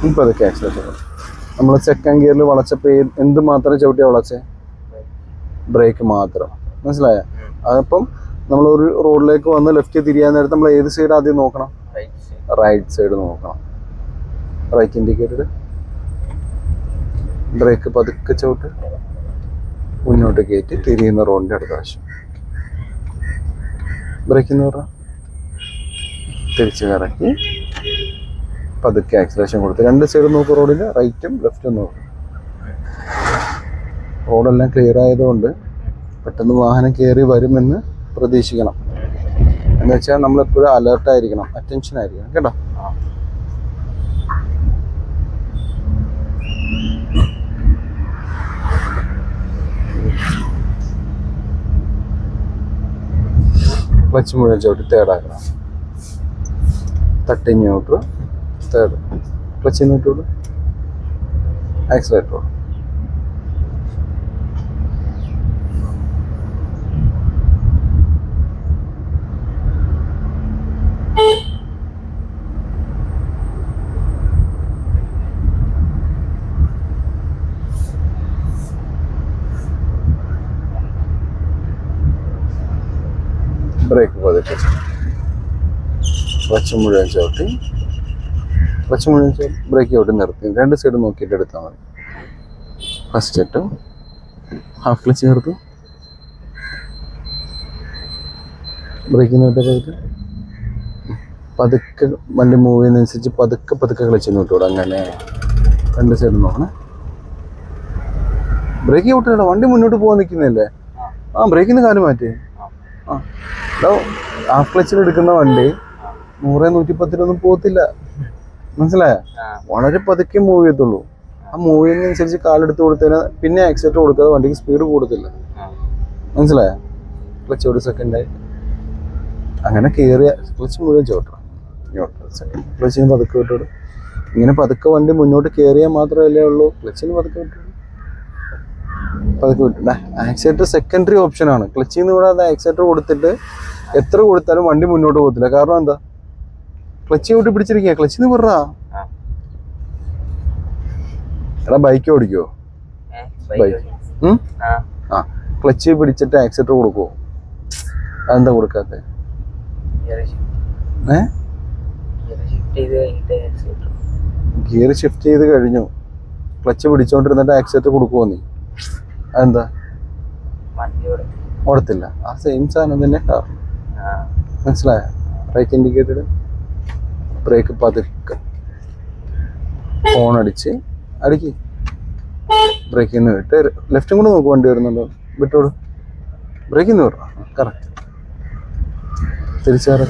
ഇപ്പം അതൊക്കെ ആക്സിലേറ്റർ. നമ്മൾ സെക്കൻഡ് ഗിയറിൽ വളച്ചപ്പോൾ എന്ത് മാത്രം ചവിട്ടിയാൽ വളച്ചേ? ബ്രേക്ക് മാത്രം. മനസ്സിലായ? അതപ്പം നമ്മളൊരു റോഡിലേക്ക് വന്ന് ലെഫ്റ്റ് തിരിയാൻ നേരത്ത് നമ്മൾ ഏത് സൈഡ് ആദ്യം നോക്കണം? റൈറ്റ് സൈഡ് നോക്കണം. Right indicator. ബ്രേക്ക് പതുക്കെ ചവിട്ട്, മുന്നോട്ട് കയറ്റി തിരിയുന്ന റോഡിൻ്റെ അടുത്ത വശം. ബ്രേക്ക് എന്ന് പറഞ്ഞാൽ തിരിച്ച് കറക്കി പതുക്കെ ആക്സിലേഷൻ കൊടുത്ത് രണ്ട് സൈഡ് നോക്കും. റോഡിൽ റൈറ്റും ലെഫ്റ്റും നോക്കും. റോഡെല്ലാം ക്ലിയർ ആയതുകൊണ്ട് പെട്ടെന്ന് വാഹനം കയറി വരുമെന്ന് പ്രതീക്ഷിക്കണം. എന്ന് വെച്ചാൽ നമ്മളെപ്പോഴും അലേർട്ടായിരിക്കണം, അറ്റൻഷൻ ആയിരിക്കണം കേട്ടോ. ക്ലച്ച് മുഴുവൻ ചവിട്ടി തേർഡാക്കണം. തട്ടി neutral, third. Clutch neutral, accelerator. Brake പതുക്കെ ക്ലച്ച് മുഴുവൻ ചവിട്ടി, ബ്രേക്ക് ചവിട്ടി നിർത്തി രണ്ട് സൈഡ് നോക്കിയിട്ട് എടുത്താൽ മതി. ഫസ്റ്റ് ഇട്ട് ഹാഫ് ക്ലച്ച് ചേർത്തു, ബ്രേക്കിന് വിട്ടിട്ട് പതുക്കെ വണ്ടി മൂവ് ചെയ്യുന്നതനുസരിച്ച് പതുക്കെ ക്ലച്ചിന് വിട്ടുകൂടാ. അങ്ങനെ രണ്ട് സൈഡ് നോക്കണേ. ബ്രേക്ക് ചവിട്ടില്ല, വണ്ടി മുന്നോട്ട് പോകാൻ നിൽക്കുന്നില്ലേ? ബ്രേക്കിന് കാല് മാറ്റി. ഹാഫ് ക്ലച്ചിൽ എടുക്കുന്ന വണ്ടി 100-110 പോകത്തില്ല. മനസ്സിലായ? വളരെ പതുക്കെ മൂവ് ചെയ്യത്തുള്ളൂ. ആ മൂവ് ചെയ്യുന്നതനുസരിച്ച് കാലെടുത്ത് കൊടുത്തതിന് പിന്നെ ആക്സിലേറ്റർ കൊടുക്കാതെ വണ്ടിക്ക് സ്പീഡ് കൂടത്തില്ല. മനസ്സിലായ? ക്ലച്ച് ഒരു സെക്കൻഡായി അങ്ങനെ കയറിയ ക്ലച്ച് മുഴുവൻ ചോട്ടണം. ക്ലച്ചിന് പതുക്കെ വിട്ടോട്. ഇങ്ങനെ പതുക്കെ വണ്ടി മുന്നോട്ട് കയറിയാൽ മാത്രമല്ലേ ഉള്ളൂ. ക്ലച്ചിന് പതുക്കെ വിട്ടോട്, പതുക്കെ വിട്ടില്ല. ആക്സിലേറ്റർ സെക്കൻഡറി ഓപ്ഷനാണ്. ക്ലച്ചിൽ നിന്ന് കൂടാതെ ആക്സിലേറ്റർ കൊടുത്തിട്ട് എത്ര കൊടുത്താലും വണ്ടി മുന്നോട്ട് പോകത്തില്ല. കാരണം എന്താ? ക്ലച്ച് കൂട്ടി പിടിച്ചിരിക്കുക. ക്ലച്ചിന്ന് വിടറാ. എടാ ബൈക്ക് ഓടിക്കോ? ബൈക്ക് ക്ലച്ച് പിടിച്ചിട്ട് ആക്സിലേറ്റർ കൊടുക്കുവോ? അതെന്താ കൊടുക്കാത്ത? ഗിയർ ഷിഫ്റ്റ് ചെയ്ത് കഴിഞ്ഞു, ക്ലച്ച് പിടിച്ചോണ്ടിരുന്നിട്ട് ആക്സിലേറ്റർ കൊടുക്കുവോ നീ? അതെന്താ? ഓടത്തില്ല. ആ സെയിം സാധനം തന്നെ കാരണം. മനസ്സിലായ? റൈറ്റ് ഇൻഡിക്കേറ്റഡ്, ബ്രേക്ക് പതുക്കെ ഫോൺ അടിച്ച് അടിക്ക്, ബ്രേക്കിൽ നിന്ന് വിട്ട് ലെഫ്റ്റും കൂടെ നോക്ക്. വണ്ടി വരുന്നുണ്ടോ? വിട്ടോളൂ. ബ്രേക്കിൽ നിന്ന് വിടണം. കറക്റ്റ്. തിരിച്ചാറ്.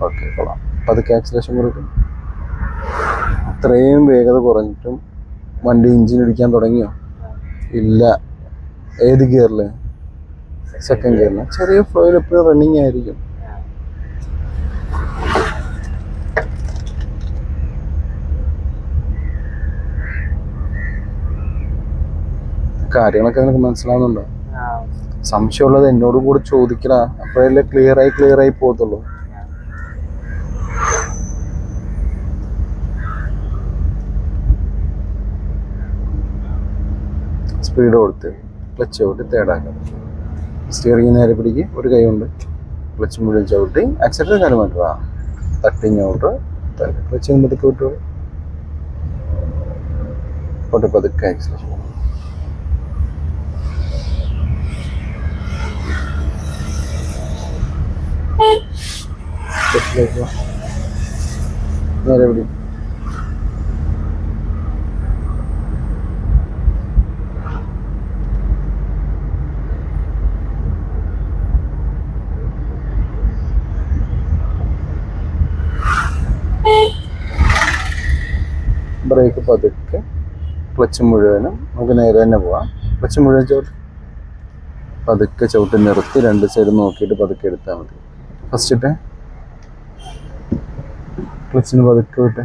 ഓക്കെ, കൊള്ളാം. പതുക്കെ ആക്സിലേഷൻ കൊടുക്കും. അത്രയും വേഗത കുറഞ്ഞിട്ടും വണ്ടി എഞ്ചിൻ ഇടിക്കാൻ തുടങ്ങിയോ? ഇല്ല. ഏത് ഗിയറിൽ? സെക്കൻഡ് ഗിയറിൽ. ചെറിയ ഫ്ലോയിൽ എപ്പോഴും റണ്ണിങ് ആയിരിക്കും. കാര്യങ്ങളൊക്കെ നിനക്ക് മനസ്സിലാവുന്നുണ്ടോ? സംശയമുള്ളത് എന്നോട് കൂടെ ചോദിക്കടാ. അപ്പോഴല്ലേ ക്ലിയർ ആയി പോകത്തുള്ളൂ. സ്പീഡ് കൊടുത്ത് ക്ലച്ച് ചവിട്ടി തേർഡാക്കാം. സ്റ്റിയറിംഗ് നേരെ പിടിക്ക്, ഒരു കൈ കൊണ്ട് ക്ലച്ച് മുഴുവൻ ചവിട്ടി ആക്സിലേറ്റർ കാലം മാറ്റുക. തട്ടിങ് ഔട്ട്, ക്ലച്ച് പതുക്കെ വിട്ടു പോട്ടെ. പതുക്കെ ആക്സിലേഷൻ. നേരെ പിടി. ബ്രേക്ക് പതുക്കെ, ക്ലച്ച് മുഴുവനും നമുക്ക് നേരെ തന്നെ പോവാം. ക്ലച്ച് മുഴുവൻ ചവിട്ടി പതുക്കെ ചവിട്ടി നിർത്തി രണ്ട് സൈഡ് നോക്കിയിട്ട് പതുക്കെ എടുത്താൽ മതി. ഫസ്റ്റ് ഇട്ടേ ക്ലച്ചിന് പതുക്കെ വിട്ടെ,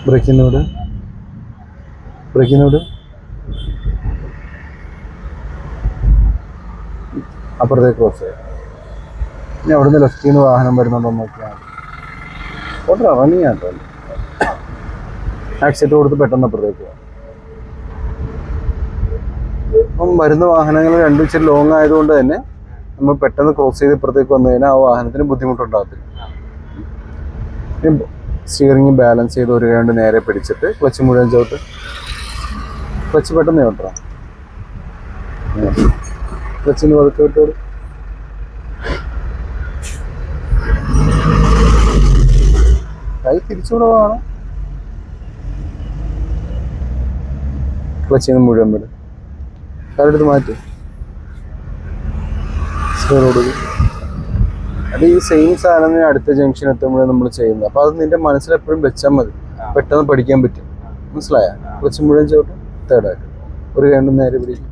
ബ്രേക്കിനോട് അപ്പുറത്തേക്ക് ക്രോസ് ചെയ്യാം. ഇനി അവിടുന്ന് ലെഫ്റ്റിൽ നിന്ന് വാഹനം വരുന്നുണ്ടോ നോക്കിയാൽ മതി. ഓട്ടോ റണ്ണിങ് ആട്ടോ. ആക്സിഡൻറ്റ് കൊടുത്ത് പെട്ടെന്ന് അപ്പുറത്തേക്ക് പോകാം. അപ്പം വരുന്ന വാഹനങ്ങൾ രണ്ടും ഇച്ചിരി ലോങ് ആയതുകൊണ്ട് തന്നെ നമ്മൾ പെട്ടെന്ന് ക്രോസ് ചെയ്ത് ഇപ്പുറത്തേക്ക് വന്നു കഴിഞ്ഞാൽ ആ വാഹനത്തിന് ബുദ്ധിമുട്ടുണ്ടാകത്തില്ല. സ്റ്റിയറിംഗ് ബാലൻസ് ചെയ്ത് ഒരു കൈ നേരെ പിടിച്ചിട്ട് ക്ലച്ച് മുഴുവൻ ചവിട്ട്. ക്ലച്ച് പെട്ടെന്ന് ചവിട്ടാം. ക്ലച്ചിന് പതുക്കെ വിട്ടോട്. കൈ തിരിച്ചുകൂടെ വേണം. ക്ലച്ചിന് മുഴുവൻ വിടും. കാലെടുത്ത് മാറ്റി കൊടുക്കും. അത് ഈ സെയിം സാധനം അടുത്ത ജംഗ്ഷൻ എത്തുമ്പോഴേ നമ്മൾ ചെയ്യുന്നത്. അപ്പോൾ അത് നിന്റെ മനസ്സിലെപ്പോഴും വെച്ചാൽ മതി, പെട്ടെന്ന് പഠിക്കാൻ പറ്റും. മനസ്സിലായ? ക്ലച്ച് മുഴുവൻ ചവിട്ടും, തേർഡായിട്ട് ഒരു കൈ നേരെ പിടിക്കും,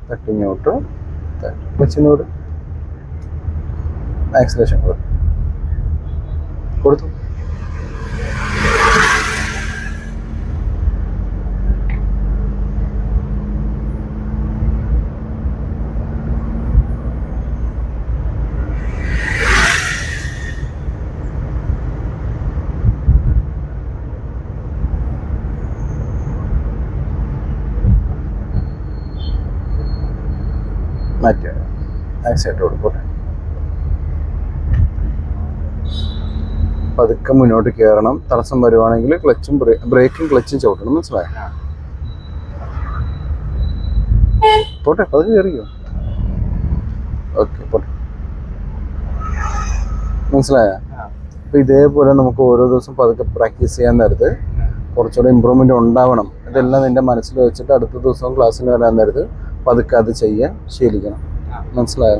തട്ടിങ്ങോട്ട് ക്ലച്ചിനോട് ആക്സിലേഷൻ കൊടുത്തു. മാറ്റുക, ആക്സിലേറ്റർ കൊടുക്കട്ടെ. പതുക്കെ മുന്നോട്ട് കയറണം. തടസ്സം വരുവാണെങ്കിൽ ക്ലച്ചും ബ്രേക്കും ക്ലച്ചും ചവിട്ടണം. മനസ്സിലായോ? പോട്ടെ, പതുക്കെ കയറിയോ? ഓക്കെ, പോട്ടെ. മനസ്സിലായ? അപ്പോൾ ഇതേപോലെ നമുക്ക് ഓരോ ദിവസം പതുക്കെ പ്രാക്ടീസ് ചെയ്യാൻ നേരത്ത് കുറച്ചുകൂടെ ഇമ്പ്രൂവ്മെൻ്റ് ഉണ്ടാവണം. ഇതെല്ലാം നിൻ്റെ മനസ്സിൽ വെച്ചിട്ട് അടുത്ത ദിവസം ക്ലാസ്സിൽ വരാൻ നേരത്ത് പതുക്കെ അത് ചെയ്യാൻ ശീലിക്കണം. മനസ്സിലായോ?